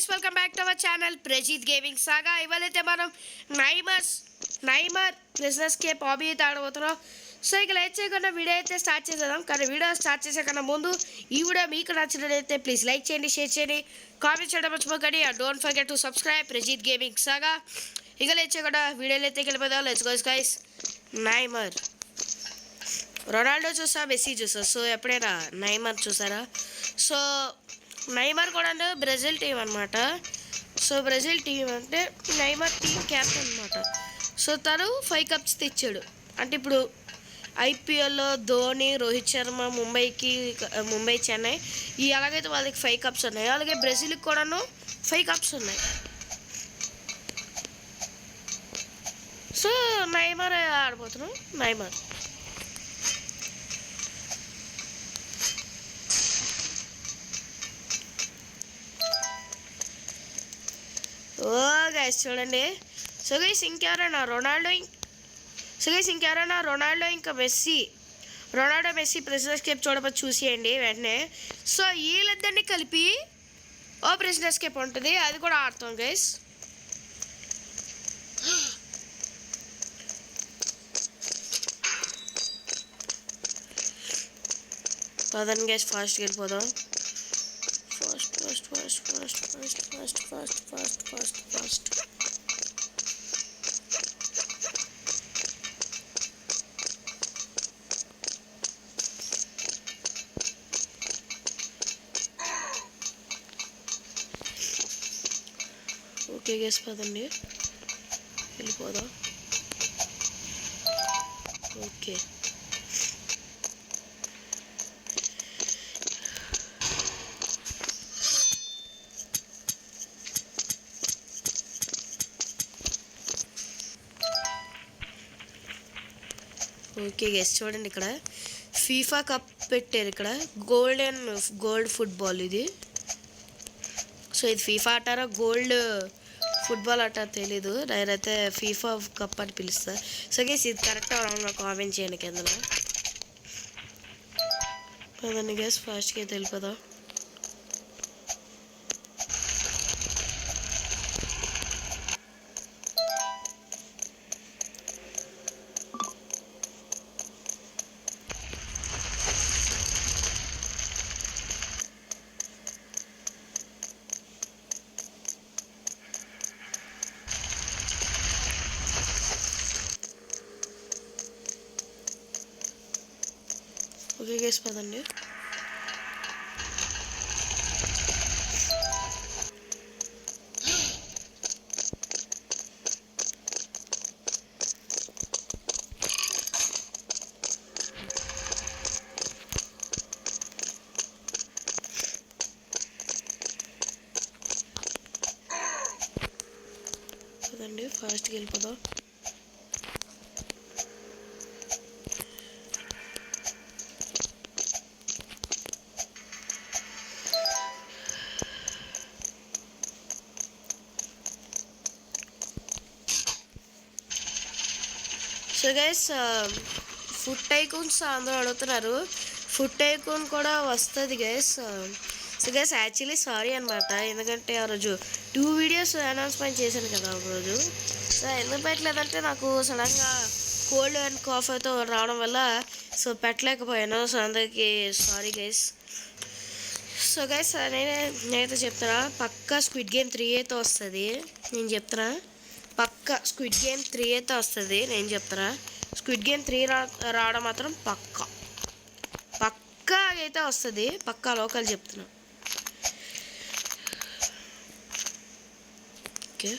Guys welcome back to our channel Prajeet gaming saga. ఇవాళైతే మనం Neymar business కే hobby అయితే ఆడబోతున్నాం. సో ఇక లేట్ చేయకుండా వీడియో అయితే స్టార్ట్ చేసేద్దాం. కానీ వీడియో స్టార్ట్ చేసే కన్నా ముందు ఈ వీడియో మీకు నచ్చినట్లయితే ప్లీజ్ లైక్ చేయండి, షేర్ చేయండి, కామెంట్ చేయడం మర్చిపోకండి. And don't forget to subscribe Prajeet gaming saga. ఇక లేట్ చేయకుండా వీడియోలో అయితే వెళ్ళిపోదాం. Let's go guys. Neymar, Ronaldo చూసా, మెస్సీ చూసా. సో ఎప్పుడైనా నైమర్ చూసారా? సో నైమర్ కూడా బ్రెజిల్ టీం అనమాట. సో బ్రెజిల్ టీం అంటే నైమర్ టీం క్యాప్టెన్ అనమాట. సో తను 5 కప్స్ తెచ్చాడు. అంటే ఇప్పుడు ఐపీఎల్లో ధోని, రోహిత్ శర్మ ముంబై, చెన్నై ఈ అలాగైతే వాళ్ళకి 5 కప్స్ ఉన్నాయి. అలాగే బ్రెజిల్కి కూడాను 5 కప్స్ ఉన్నాయి. సో నైమర్ ఆడిపోతున్నాం. నైమర్ ఓ గైస్ చూడండి. సో గైస్ ఇంకెవరైనా రొనాల్డో ఇంకా Messi, Ronaldo Messi presidents cup చూడబోతు చూసేయండి వెంటనే. సో వీళ్ళిద్దరిని కలిపి ఓ ప్రెసిడెంట్స్ కేప్ ఉంటుంది, అది కూడా ఆడతాం గైస్. పదండి గైస్, ఫాస్ట్గా వెళ్ళిపోదాం. ఫాస్ట్. ఓకే గైస్ పదండి వెళ్ళిపోదాం. ఓకే ఓకే గైస్ చూడండి, ఇక్కడ ఫీఫా కప్ పెట్టారు. ఇక్కడ గోల్డ్ ఫుట్బాల్ ఇది. సో ఇది ఫీఫా ఆటారా గోల్డ్ ఫుట్బాల్ ఆట తెలీదు, నేనైతే ఫీఫా కప్ అని పిలుస్తా. సో గైస్ ఇది కరెక్ట్ రాంగ్ కామెంట్ చేయండి కిందలో. పదండి గైస్ ఫాస్ట్గా అయితే వెళ్ళిపోదాం. ఓకే గైస్ పదండి. పదండి ఫాస్ట్గా వెళ్ళిపోదాం. సో గైస్ ఫుడ్ టైకూన్స్ అందరూ అడుగుతున్నారు. ఫుడ్ టైకూన్ కూడా వస్తుంది guys. So guys actually sorry అనమాట, ఎందుకంటే ఆ రోజు 2 వీడియోస్ అనౌన్స్మెంట్ చేశాను కదా ఒక రోజు. సో ఎందుకు పెట్టలేదంటే నాకు సడన్గా కోల్డ్ అండ్ కాఫీతో రావడం వల్ల సో పెట్టలేకపోయాను. సో అందరికీ సారీ గైస్. సో గైస్ నేనైతే చెప్తున్నా, పక్కా స్క్విడ్ గేమ్ 3 అయితే వస్తుంది. నేను చెప్తున్నా పక్కా స్క్విడ్ గేమ్ 3 అయితే వస్తుంది. నేను చెప్తున్నా స్క్విడ్ గేమ్ 3 రావడం మాత్రం పక్కా అయితే వస్తుంది. పక్కా లోకల్ చెప్తున్నా. ఓకే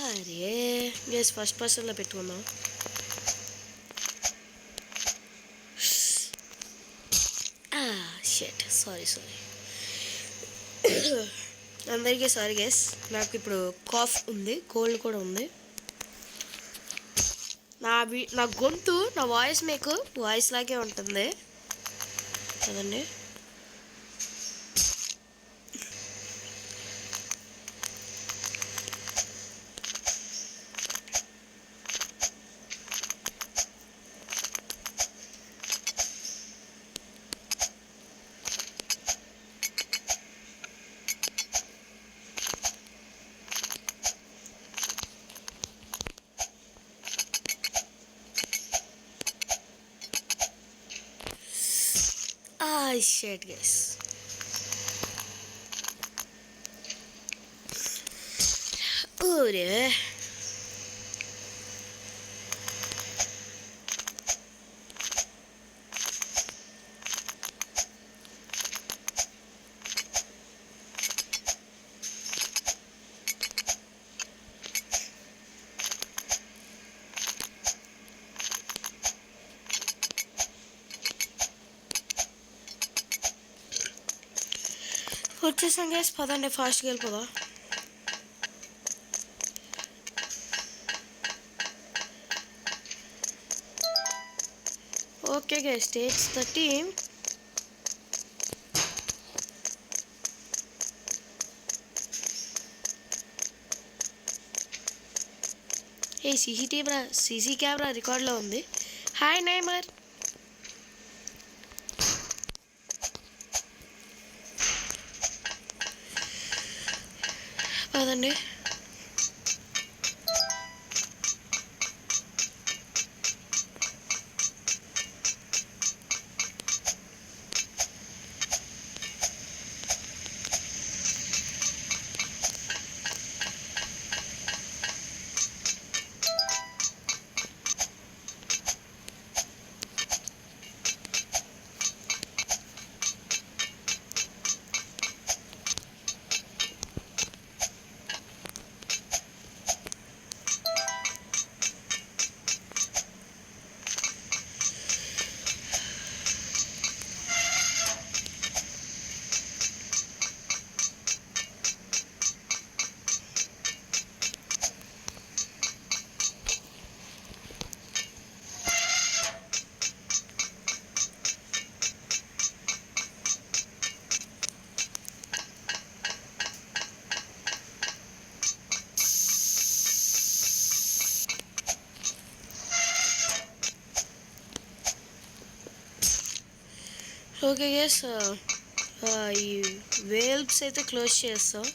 అరే గైస్ ఫస్ట్ పర్సన్లో పెట్టుకుందాం. సారీ అందరికీ సారీ గైస్. నాకు ఇప్పుడు కాఫ్ ఉంది, కోల్డ్ కూడా ఉంది. నా గొంతు, నా వాయిస్ మీకు వాయిస్ లాగే ఉంటుంది కదండి. Shit guys. ఊరే వచ్చేసాం గైస్, పదండి ఫాస్ట్గా వెళ్ళిపోదా. Okay guys, stage 13. ఏ సీసీ కెమెరా రికార్డ్లో ఉంది. Hi Neymar. పదండి. ఓకే గైస్, ఈ వేల్బ్స్ అయితే క్లోజ్ చేస్తాం.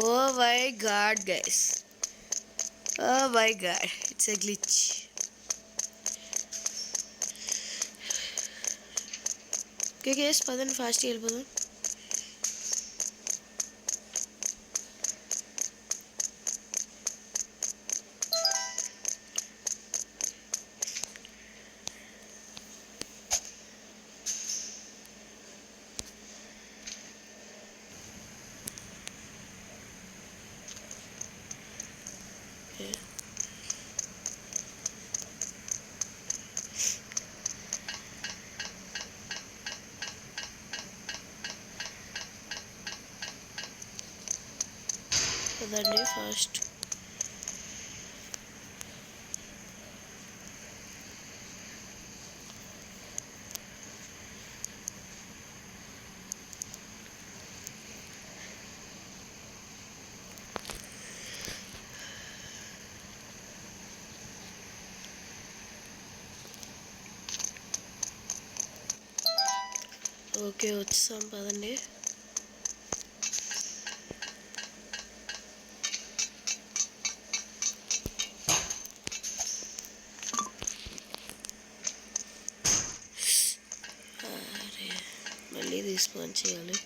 Oh my god, guys. Oh my god, it's a glitch. Okay, guys, padan fast helipodam. పదండి ఫస్ట్. ఓకే వచ్చేసాం పదండి. మళ్ళీ రిస్పాన్స్ చేయాలి.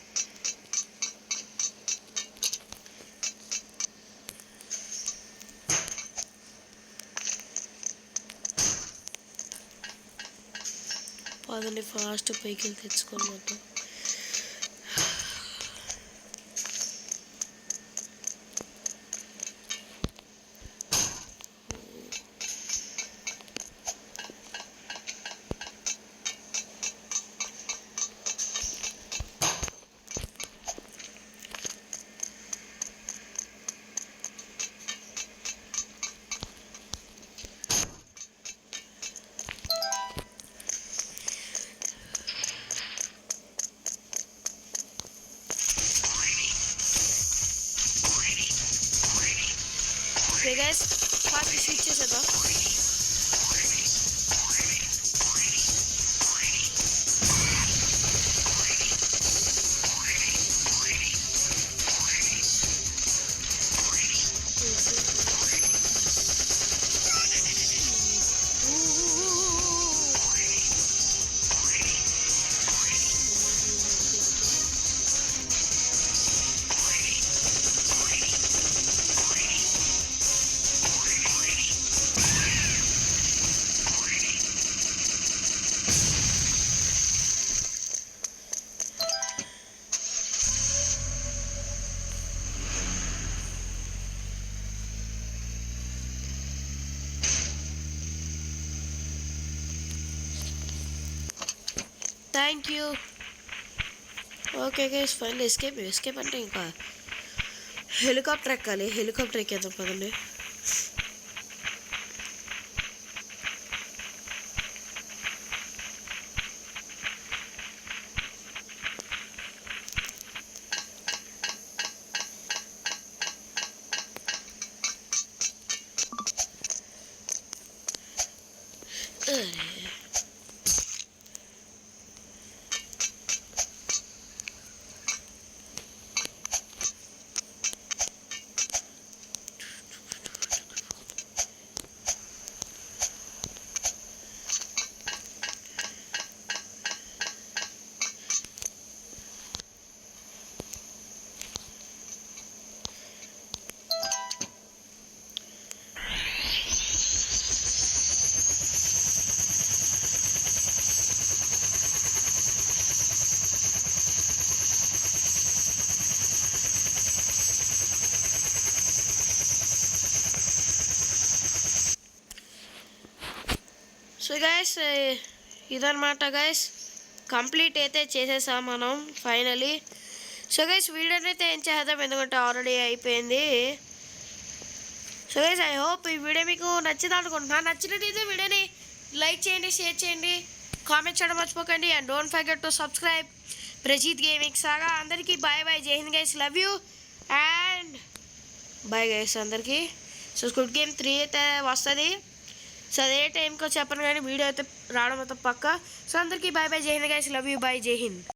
పదండి ఫాస్ట్ పైకి వెళ్ళి తెచ్చుకొని మొత్తం. ఓకే గైస్ ఫాస్ట్ స్విచ్ చేసేద్దాం. Thank you. Okay guys final escape అంటే ఇంకా హెలికాప్టర్ ఎక్కాలి. హెలికాప్టర్ ఎక్కేద్దాం పదండి. సో గైస్ ఇదన్నమాట గైస్, కంప్లీట్ అయితే చేసేసాం మనం ఫైనలీ. సో గైస్ వీడియోని అయితే ఏం చేద్దాం, ఎందుకంటే ఆల్రెడీ అయిపోయింది. సో గైస్ ఐ హోప్ ఈ వీడియో మీకు నచ్చింది అనుకుంటున్నాను. నచ్చినట్టయితే వీడియోని లైక్ చేయండి, షేర్ చేయండి, కామెంట్ చేయడం మర్చిపోకండి. And don't forget to subscribe Prajeet gaming saga. అందరికీ బాయ్ బాయ్, జై Hind guys, love you and bye guys అందరికీ. సో స్క్విడ్ గేమ్ 3 అయితే వస్తుంది. సో అదే టైంకి చెప్పను కానీ వీడియో అయితే రావడం అయితే పక్కా. సో అందరికీ బాయ్ బాయ్, జై Hind guys, love you, bye, జై హింద్.